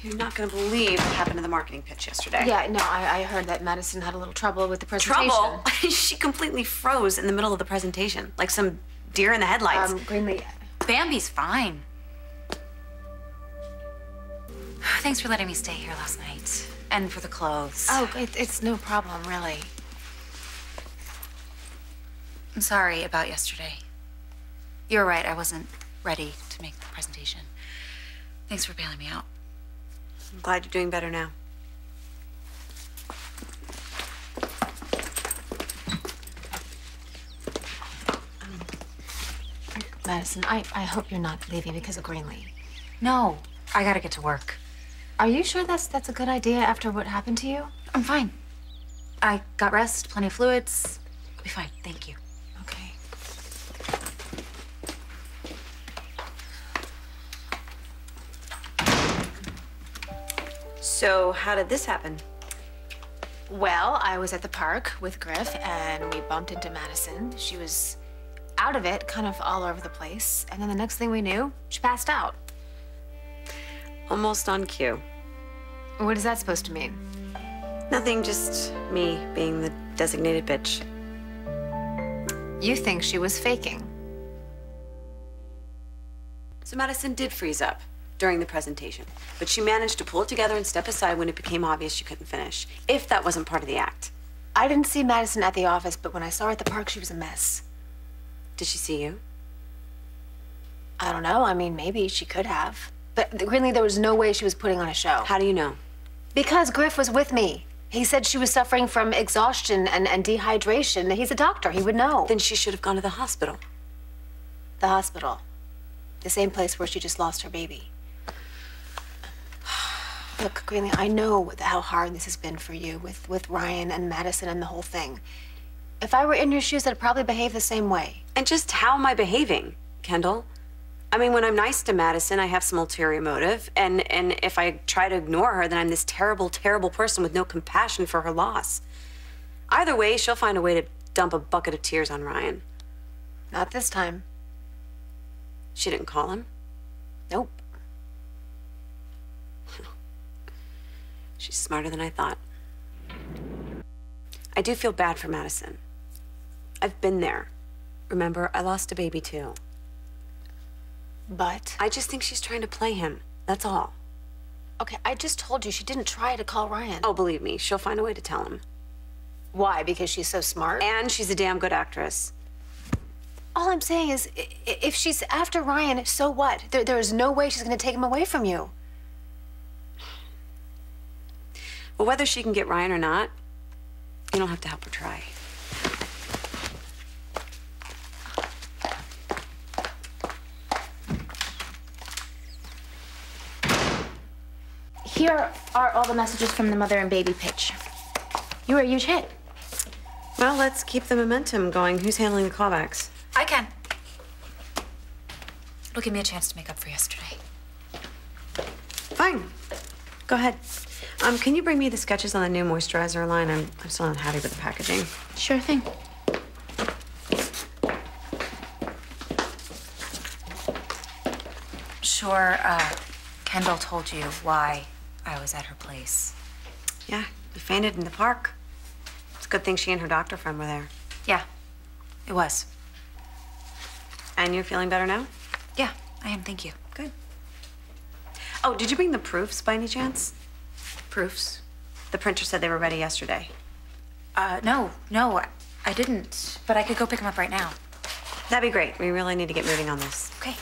You're not gonna believe what happened to the marketing pitch yesterday. Yeah, no, I heard that Madison had a little trouble with the presentation. Trouble? She completely froze in the middle of the presentation, like some deer in the headlights. Greenlee. Bambi's fine. Thanks for letting me stay here last night. And for the clothes. Oh, it's no problem, really. I'm sorry about yesterday. You're right, I wasn't ready to make the presentation. Thanks for bailing me out. I'm glad you're doing better now. Madison, I hope you're not leaving because of Greenlee. No, I gotta get to work. Are you sure that's a good idea after what happened to you? I'm fine. I got rest, plenty of fluids. I'll be fine, thank you. Okay. So, how did this happen? Well, I was at the park with Griff, and we bumped into Madison. She was out of it, kind of all over the place. And then the next thing we knew, she passed out. Almost on cue. What is that supposed to mean? Nothing, just me being the designated bitch. You think she was faking. So Madison did freeze up during the presentation, but she managed to pull it together and step aside when it became obvious she couldn't finish, if that wasn't part of the act. I didn't see Madison at the office, but when I saw her at the park, she was a mess. Did she see you? I don't know. I mean, maybe she could have. But Greenlee, there was no way she was putting on a show. How do you know? Because Griff was with me. He said she was suffering from exhaustion and dehydration. He's a doctor. He would know. Then she should have gone to the hospital. The hospital. The same place where she just lost her baby. Look, Greenlee, I know how hard this has been for you with Ryan and Madison and the whole thing. If I were in your shoes, I'd probably behave the same way. And just how am I behaving, Kendall? I mean, when I'm nice to Madison, I have some ulterior motive. And if I try to ignore her, then I'm this terrible, terrible person with no compassion for her loss. Either way, she'll find a way to dump a bucket of tears on Ryan. Not this time. She didn't call him? Nope. She's smarter than I thought. I do feel bad for Madison. I've been there. Remember, I lost a baby too. But? I just think she's trying to play him. That's all. Okay, I just told you she didn't try to call Ryan. Oh, believe me, she'll find a way to tell him. Why? Because she's so smart? And she's a damn good actress. All I'm saying is, if she's after Ryan, so what? There is no way she's going to take him away from you. Well, whether she can get Ryan or not, you don't have to help her try. Here are all the messages from the mother and baby pitch. You were a huge hit. Well, let's keep the momentum going. Who's handling the callbacks? I can. It'll give me a chance to make up for yesterday. Fine. Go ahead. Can you bring me the sketches on the new moisturizer line? I'm still not happy with the packaging. Sure thing. Sure, Kendall told you why I was at her place. Yeah, you fainted in the park. It's a good thing she and her doctor friend were there. Yeah, it was. And you're feeling better now? Yeah, I am, thank you. Good. Oh, did you bring the proofs by any chance? Proofs? The printer said they were ready yesterday. No, I didn't, but I could go pick them up right now. That'd be great. We really need to get moving on this. Okay.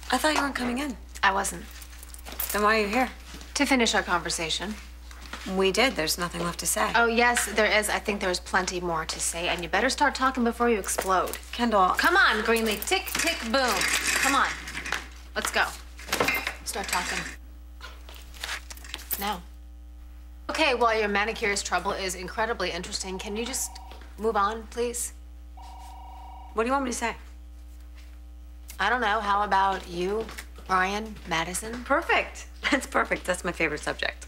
I thought you weren't coming in. I wasn't. Then why are you here? To finish our conversation. We did. There's nothing left to say. Oh, yes, there is. I think there's plenty more to say, and you better start talking before you explode. Kendall. Come on, Greenlee. Tick, tick, boom. Come on. Let's go. Start talking. Now. Okay, while your manicure's trouble is incredibly interesting, can you just move on, please? What do you want me to say? I don't know. How about you, Ryan, Madison? Perfect. That's perfect. That's my favorite subject.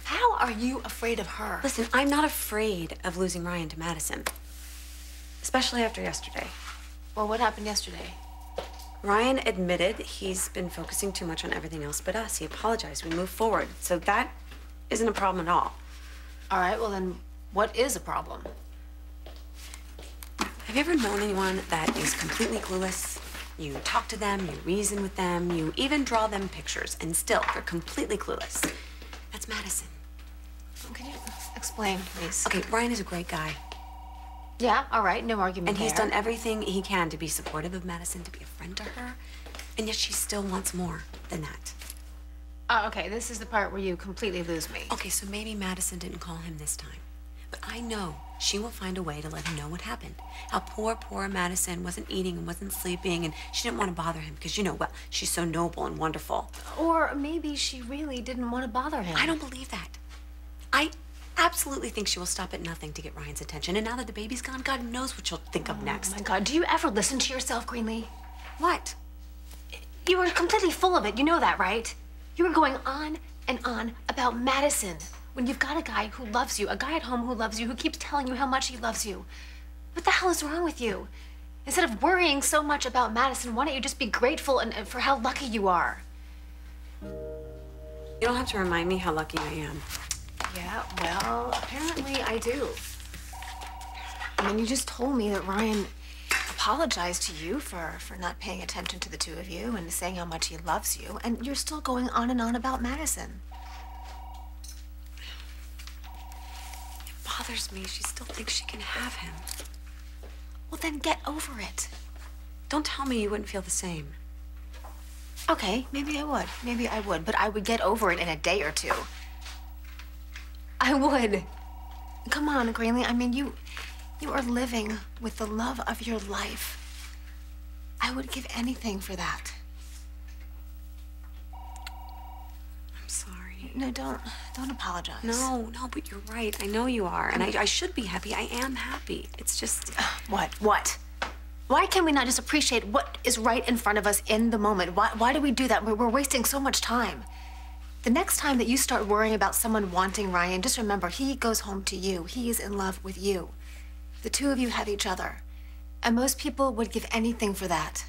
How are you afraid of her? Listen, I'm not afraid of losing Ryan to Madison. Especially after yesterday. Well, what happened yesterday? Ryan admitted he's been focusing too much on everything else but us. He apologized. We moved forward. So that isn't a problem at all. All right, well then, what is a problem? Have you ever known anyone that is completely clueless? You talk to them, you reason with them, you even draw them pictures, and still they're completely clueless. That's Madison. Can you explain, please? Okay, Ryan is a great guy. Yeah, all right, no argument And he's there. done everything he can to be supportive of Madison, to be a friend to her, and yet she still wants more than that. Oh, okay, this is the part where you completely lose me. Okay, so maybe Madison didn't call him this time. But I know she will find a way to let him know what happened. How poor Madison wasn't eating and wasn't sleeping, and she didn't want to bother him because, you know, well, she's so noble and wonderful. Or maybe she really didn't want to bother him. I don't believe that. I absolutely think she will stop at nothing to get Ryan's attention. And now that the baby's gone, God knows what she'll think of next. Oh my God, do you ever listen to yourself, Greenlee? What? You were completely full of it, you know that, right? You were going on and on about Madison. When you've got a guy who loves you, a guy at home who loves you, who keeps telling you how much he loves you. What the hell is wrong with you? Instead of worrying so much about Madison, why don't you just be grateful and for how lucky you are? You don't have to remind me how lucky I am. Yeah, well, apparently I do. I mean, you just told me that Ryan apologized to you for not paying attention to the two of you and saying how much he loves you, and you're still going on and on about Madison. Bothers me. She still thinks she can have him. Well, then get over it. Don't tell me you wouldn't feel the same. Okay, maybe I would. Maybe I would, but I would get over it in a day or two. I would. Come on, Greenlee. I mean, you are living with the love of your life. I would give anything for that. I'm sorry. No, don't apologize. No, but you're right. I know you are. And I should be happy. I am happy. It's just... What? Why can we not just appreciate what is right in front of us in the moment? Why do we do that? We're wasting so much time. The next time that you start worrying about someone wanting Ryan, just remember, he goes home to you. He is in love with you. The two of you have each other. And most people would give anything for that.